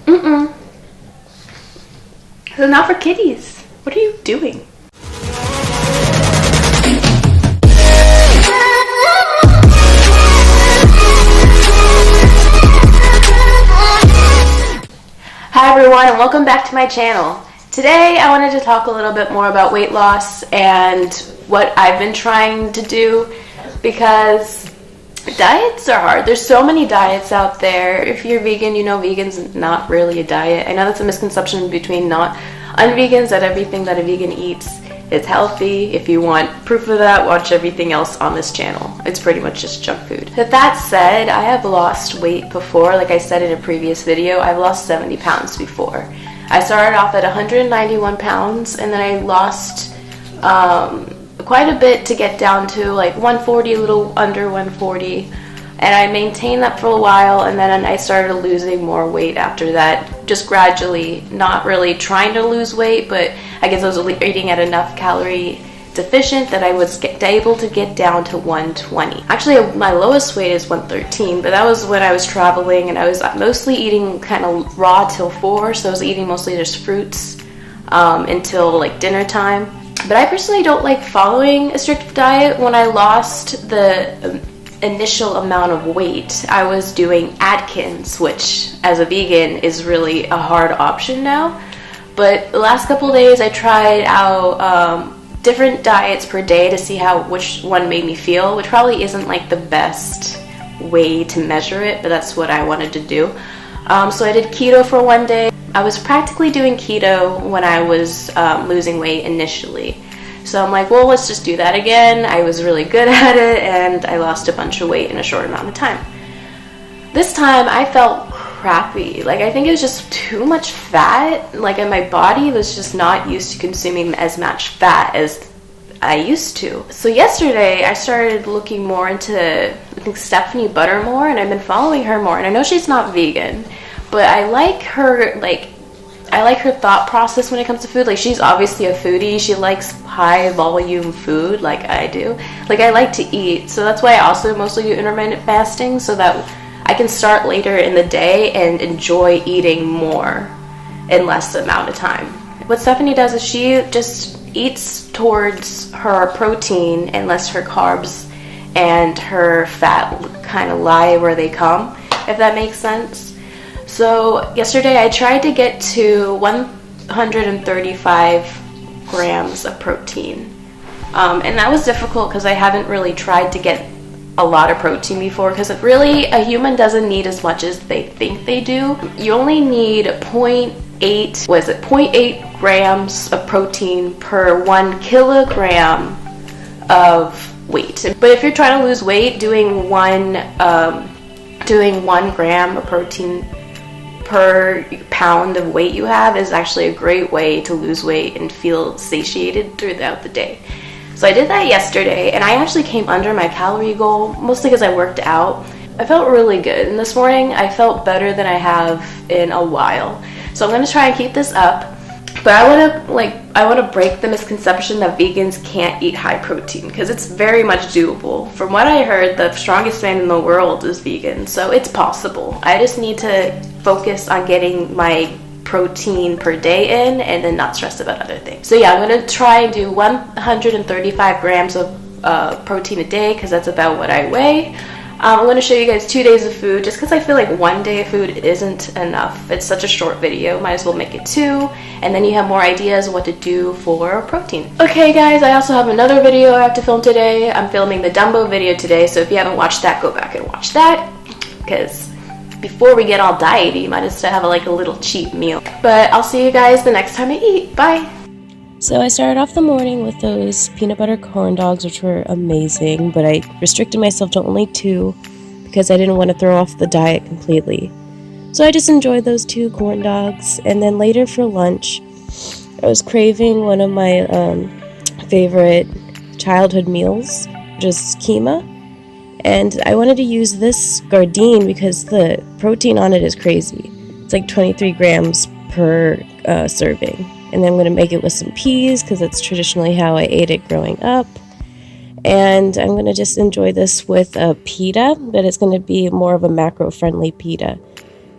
Mm-mm. This is not for kitties. What are you doing? Hi everyone, and welcome back to my channel. Today I wanted to talk a little bit more about weight loss and what I've been trying to do, because diets are hard. There's so many diets out there. If you're vegan, you know vegan's not really a diet. I know that's a misconception between non-vegans, that everything that a vegan eats is healthy. If you want proof of that, watch everything else on this channel. It's pretty much just junk food. With that said, I have lost weight before. Like I said in a previous video, I've lost 70 pounds before. I started off at 191 pounds, and then I lost quite a bit to get down to like 140, a little under 140. And I maintained that for a while, and then I started losing more weight after that, just gradually, not really trying to lose weight, but I guess I was eating at enough calorie deficient that I was able to get down to 120. Actually, my lowest weight is 113, but that was when I was traveling, and I was mostly eating kind of raw till 4, so I was eating mostly just fruits until like dinner time. But I personally don't like following a strict diet. When I lost the initial amount of weight, I was doing Atkins, which as a vegan is really a hard option now. But the last couple of days I tried out different diets per day to see which one made me feel, which probably isn't like the best way to measure it, but that's what I wanted to do. So I did keto for one day. I was practically doing keto when I was losing weight initially. So I'm like, well, let's just do that again. I was really good at it, and I lost a bunch of weight in a short amount of time. This time I felt crappy. Like, I think it was just too much fat. Like, my body was just not used to consuming as much fat as I used to. So yesterday I started looking more into, I think, Stephanie Buttermore, and I've been following her more. And I know she's not vegan, but I like her, I like her thought process when it comes to food. Like, she's obviously a foodie. She likes high volume food like I do. Like, I like to eat. So that's why I also mostly do intermittent fasting, so that I can start later in the day and enjoy eating more in less amount of time. What Stephanie does is she just eats towards her protein and lets her carbs and her fat kind of lie where they come, if that makes sense. So yesterday I tried to get to 135 grams of protein. And that was difficult because I haven't really tried to get a lot of protein before, because really a human doesn't need as much as they think they do. You only need 0.8 grams of protein per 1 kilogram of weight. But if you're trying to lose weight, doing 1 gram of protein per pound of weight you have is actually a great way to lose weight and feel satiated throughout the day. So I did that yesterday, and I actually came under my calorie goal, mostly because I worked out. I felt really good, and this morning I felt better than I have in a while. So I'm going to try and keep this up, but I want to break the misconception that vegans can't eat high protein, because it's very much doable. From what I heard, the strongest man in the world is vegan, so it's possible. I just need to focus on getting my protein per day in and then not stress about other things. So yeah, I'm going to try and do 135 grams of protein a day, because that's about what I weigh. I'm going to show you guys 2 days of food, just because I feel like 1 day of food isn't enough. It's such a short video, might as well make it 2, and then you have more ideas of what to do for protein. Okay guys, I also have another video I have to film today. I'm filming the Dumbo video today, so if you haven't watched that, go back and watch that, because before we get all diety, you might as well have a little cheap meal. But I'll see you guys the next time I eat. Bye! So I started off the morning with those peanut butter corn dogs, which were amazing, but I restricted myself to only 2 because I didn't want to throw off the diet completely. So I just enjoyed those 2 corn dogs, and then later for lunch, I was craving one of my favorite childhood meals, just keema, and I wanted to use this Gardein because the protein on it is crazy. It's like 23 grams per serving. And then I'm going to make it with some peas because that's traditionally how I ate it growing up. And I'm going to just enjoy this with a pita, but it's going to be more of a macro-friendly pita.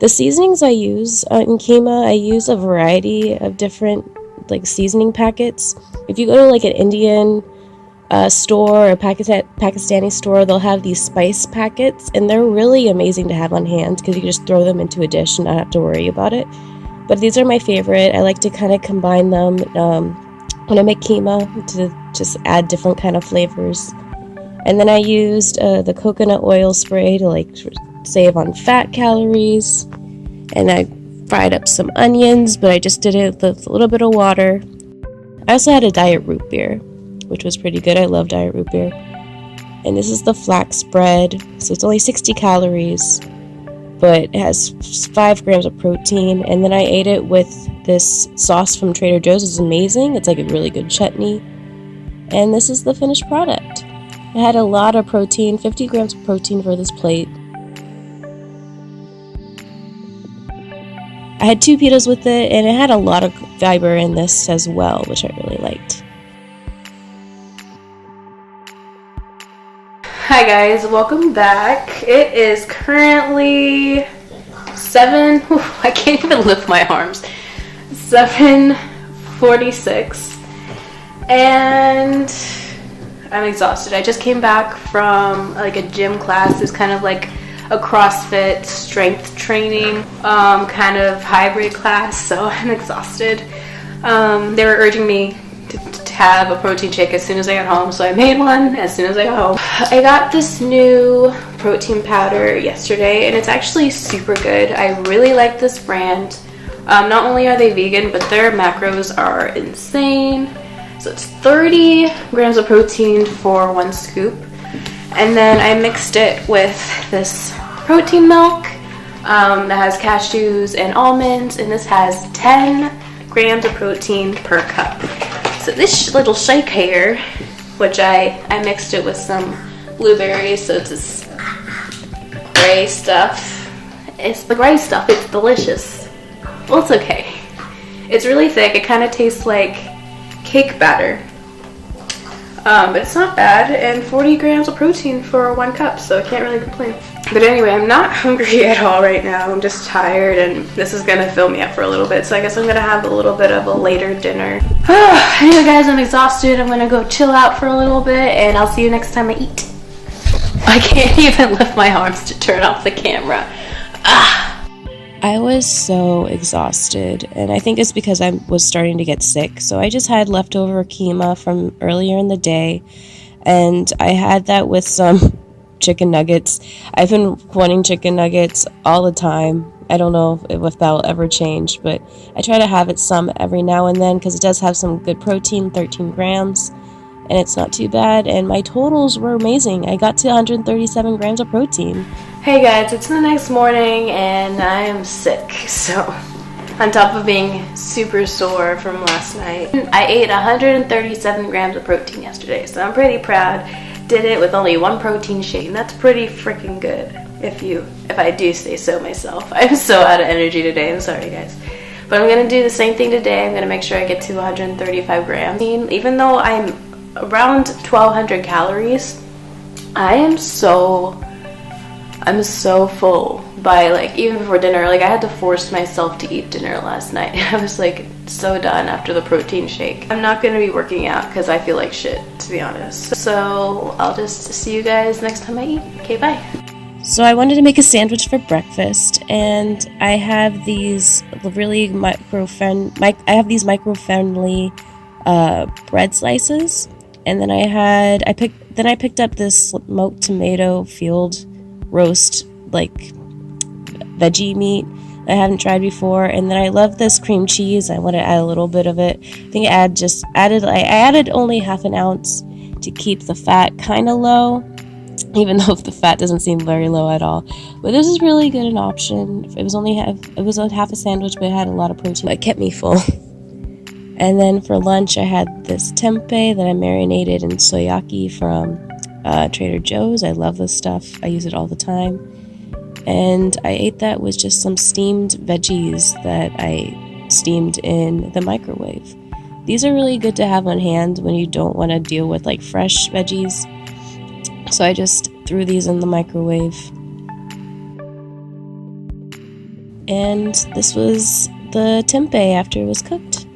The seasonings I use in keema, I use a variety of different like seasoning packets. If you go to like an Indian store or a Pakistani store, they'll have these spice packets, and they're really amazing to have on hand because you can just throw them into a dish and not have to worry about it. But these are my favorite. I like to kind of combine them when I make keema to just add different kind of flavors. And then I used the coconut oil spray to like save on fat calories. And I fried up some onions, but I just did it with a little bit of water. I also had a diet root beer, which was pretty good. I love diet root beer. And this is the Flax Bread. So it's only 60 calories, but it has 5 grams of protein. And then I ate it with this sauce from Trader Joe's. It's amazing. It's like a really good chutney. And this is the finished product. It had a lot of protein, 50 grams of protein for this plate. I had 2 pitas with it, and it had a lot of fiber in this as well, which I really liked. Hi guys, welcome back. It is currently 7, I can't even lift my arms, 7:46, and I'm exhausted. I just came back from like a gym class. It's kind of like a CrossFit strength training kind of hybrid class, so I'm exhausted. They were urging me to have a protein shake as soon as I got home, so I made one as soon as I got home. I got this new protein powder yesterday, and it's actually super good. I really like this brand. Not only are they vegan, but their macros are insane. So it's 30 grams of protein for 1 scoop. And then I mixed it with this protein milk that has cashews and almonds, and this has 10 grams of protein per cup. So this little shake here, which I mixed it with some blueberries, so it's this gray stuff. It's the gray stuff, it's delicious. Well, it's okay. It's really thick, it kind of tastes like cake batter. But it's not bad, and 40 grams of protein for 1 cup, so I can't really complain. But anyway, I'm not hungry at all right now. I'm just tired, and this is gonna fill me up for a little bit, so I guess I'm gonna have a little bit of a later dinner. Anyway guys, I'm exhausted. I'm gonna go chill out for a little bit, and I'll see you next time I eat. I can't even lift my arms to turn off the camera. I was so exhausted, and I think it's because I was starting to get sick. So I just had leftover keema from earlier in the day, and I had that with some chicken nuggets. I've been wanting chicken nuggets all the time. I don't know if that'll ever change, but I try to have it some every now and then because it does have some good protein, 13 grams, and it's not too bad. And my totals were amazing. I got to 137 grams of protein. Hey guys, it's the next morning and I am sick, so on top of being super sore from last night, I ate 137 grams of protein yesterday, so I'm pretty proud. Did it with only 1 protein shake, and that's pretty freaking good if I do say so myself. I'm so out of energy today, I'm sorry guys. But I'm gonna do the same thing today. I'm gonna make sure I get to 135 grams. Even though I'm around 1,200 calories, I'm so full by like even before dinner. Like I had to force myself to eat dinner last night. I was like so done after the protein shake. I'm not going to be working out because I feel like shit, to be honest. So I'll just see you guys next time I eat. Okay, bye. So I wanted to make a sandwich for breakfast, and I have these really micro-friendly bread slices. And then I picked up this smoked tomato field roast like veggie meat I haven't tried before, and then I love this cream cheese. I want to add a little bit of it. I think I added only half an ounce to keep the fat kind of low, even though the fat doesn't seem very low at all. But this is really good an option. It was half a sandwich, but it had a lot of protein. It kept me full. And then for lunch, I had this tempeh that I marinated in soyaki from Trader Joe's. I love this stuff. I use it all the time. And I ate that with just some steamed veggies that I steamed in the microwave. These are really good to have on hand when you don't want to deal with like fresh veggies. So I just threw these in the microwave. And this was the tempeh after it was cooked.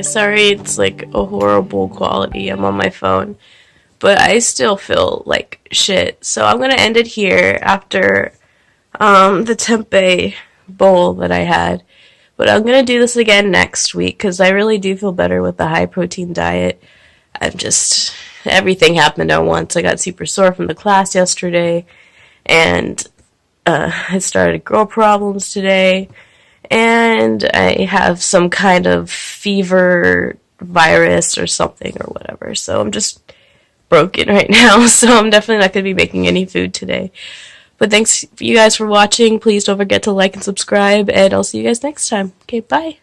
Sorry, it's like a horrible quality. I'm on my phone, but I still feel like shit. So I'm gonna end it here after the tempeh bowl that I had. But I'm gonna do this again next week because I really do feel better with the high protein diet. I'm just everything happened at once. I got super sore from the class yesterday, and I started girl problems today, and I have some kind of fever virus or something or whatever. So I'm just broken right now. So I'm definitely not going to be making any food today. But thanks you guys for watching. Please don't forget to like and subscribe, and I'll see you guys next time. Okay, bye.